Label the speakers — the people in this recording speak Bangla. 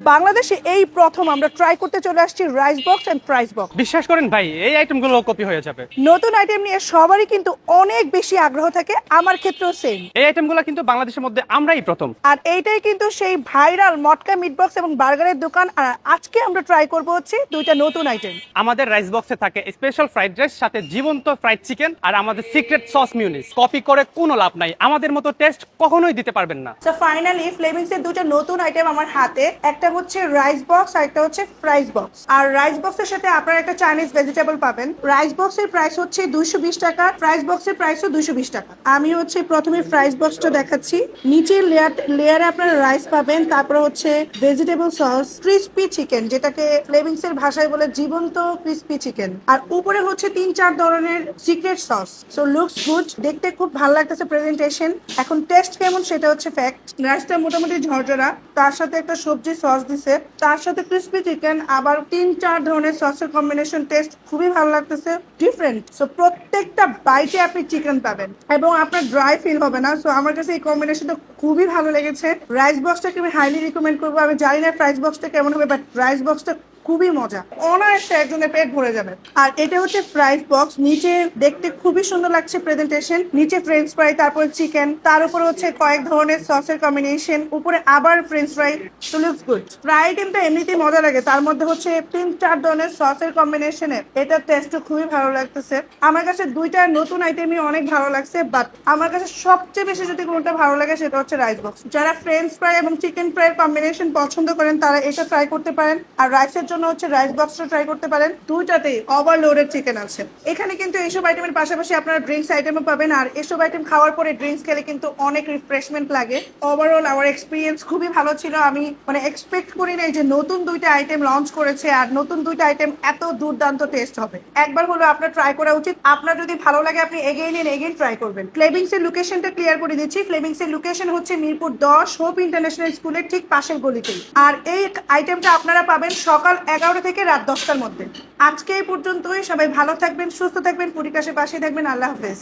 Speaker 1: বাংলাদেশে এই প্রথম আমরা ট্রাই করতে চলে আসছি rice box and price box.
Speaker 2: বিশ্বাস করেন ভাই, এই আইটেমগুলো কপি হয়ে যাবে।
Speaker 1: নতুন আইটেম নিয়ে সবারই কিন্তু অনেক বেশি আগ্রহ থাকে, আমার ক্ষেত্রেও সেম।
Speaker 2: এই আইটেমগুলো কিন্তু বাংলাদেশের মধ্যে আমরাই প্রথম।
Speaker 1: আর এইটাই কিন্তু সেই ভাইরাল মটকা মিট বক্স এবং বার্গারের দোকান। আর আজকে আমরা ট্রাই করব হচ্ছে দুইটা নতুন আইটেম।
Speaker 2: আমাদের রাইস বক্সে থাকে স্পেশাল ফ্রাইড রাইস, সাথে জীবন্ত ফ্রাইড চিকেন আর আমাদের সিক্রেট সস মিউনিস। কপি করে কোনো লাভ নাই, আমাদের মতো টেস্ট কখনোই দিতে পারবেন না।
Speaker 1: সো ফাইনালি ফ্লেমিংস এর দুটো নতুন আইটেম আমার হাতে। একটা হচ্ছে রাইস বক্স আর একটা হচ্ছে ফ্রাইস বক্স। আর রাইস বক্সের সাথে আপনারা একটা চাইনিজ ভেজিটেবল পাবেন। রাইস বক্সের প্রাইস হচ্ছে 220 টাকা, ফ্রাইস বক্সের প্রাইসও 220 টাকা। আমি হচ্ছে প্রথমে ফ্রাইস বক্সটা দেখাচ্ছি। নিচের লেয়ারে আপনারা রাইস পাবেন, তারপর হচ্ছে ভেজিটেবল সস, ক্রিসপি চিকেন, যেটাকে ফ্লেমিংস এর ভাষায় বলে জীবন্ত ক্রিসপি চিকেন। আর উপরে হচ্ছে 3-4 ধরনের secret sauce. So looks good, দেখতে খুব ভালো লাগতেছে প্রেজেন্টেশন। এখন টেস্ট কেমন সেটা হচ্ছে ফ্যাক্ট। রাইসটা মোটামুটি ঝরঝরা, তার সাথে একটা সবজি সস দিছে, তার সাথে ক্রিসপি চিকেন, আবার 3-4 ধরনের সসের কম্বিনেশন। টেস্ট খুবই ভালো লাগতেছে, ডিফারেন্ট। সো প্রত্যেকটা বাইটে আপনি চিকেন পাবেন এবং আপনার ড্রাই ফিল হবে না। সো আমার কাছে এই কম্বিনেশনটা খুবই ভালো লেগেছে। রাইস বক্সটাকে আমি হাইলি রিকমেন্ড করবো। আমি জানি না প্রাইস বক্সটা কেমন হবে, বাট রাইস বক্সটা খুবই মজা, অনায়াসে একজনের পেট ভরে যাবে। আর এটা হচ্ছে ফ্রাইস বক্স। নিচে দেখতে খুবই সুন্দর লাগছে প্রেজেন্টেশন। নিচে ফ্রেঞ্চ ফ্রাই, তারপর চিকেন, তার উপর হচ্ছে কয়েক ধরনের সসের কম্বিনেশন, উপরে আবার ফ্রেঞ্চ ফ্রাই। তো লুকস গুড। ফ্রাই আইটেমটা এমনিতেই মজা লাগে, তার মধ্যে হচ্ছে 3-4 ধরনের সসের কম্বিনেশনে এটা টেস্ট খুবই ভালো লাগতেছে। আমার কাছে দুইটা নতুন আইটেমই অনেক ভালো লাগছে, বাট আমার কাছে সবচেয়ে বেশি যদি কোনটা ভালো লাগে সেটা হচ্ছে রাইস বক্স। যারা ফ্রেঞ্চ ফ্রাই এবং চিকেন ফ্রাইয়ের কম্বিনেশন পছন্দ করেন তারা এটা ট্রাই করতে পারেন। আর রাইসের জন্য হচ্ছে রাইস বক্সটা ট্রাই করতে পারেন। দুইটাতেই ওভারলোডেড চিকেন আছে। এখানে কিন্তু এইসব আইটেমের পাশাপাশি আপনারা ড্রিঙ্কস আইটেমও পাবেন। আর এসব আইটেম খাওয়ার পরে ড্রিঙ্কস খেলে কিন্তু অনেক রিফ্রেশমেন্ট লাগে। ওভারঅল আমার এক্সপিরিয়েন্স খুবই ভালো ছিল। আমি এক্সপেক্ট করি নাই যে নতুন দুইটা আইটেম লঞ্চ করেছে আর নতুন দুইটা আইটেম এত দুর্দান্ত টেস্ট হবে। একবার হলো আপনার ট্রাই করা উচিত। আপনার যদি ভালো লাগে আপনি এগেইন এন্ড এগেইন ট্রাই করবেন। ফ্লেমিংস এর লোকেশনটা ক্লিয়ার করে দিচ্ছি। ফ্লেমিংস এর লোকেশন হচ্ছে মিরপুর 10 হোপ ইন্টারন্যাশনাল স্কুলের ঠিক পাশের গলিতেই। আর এই আইটেমটা আপনারা পাবেন সকাল 11টা থেকে রাত 10টার মধ্যে। আজকে এই পর্যন্তই। সবাই ভালো থাকবেন, সুস্থ থাকবেন, পরিকাশের পাশে থাকবেন। আল্লাহ হাফেজ।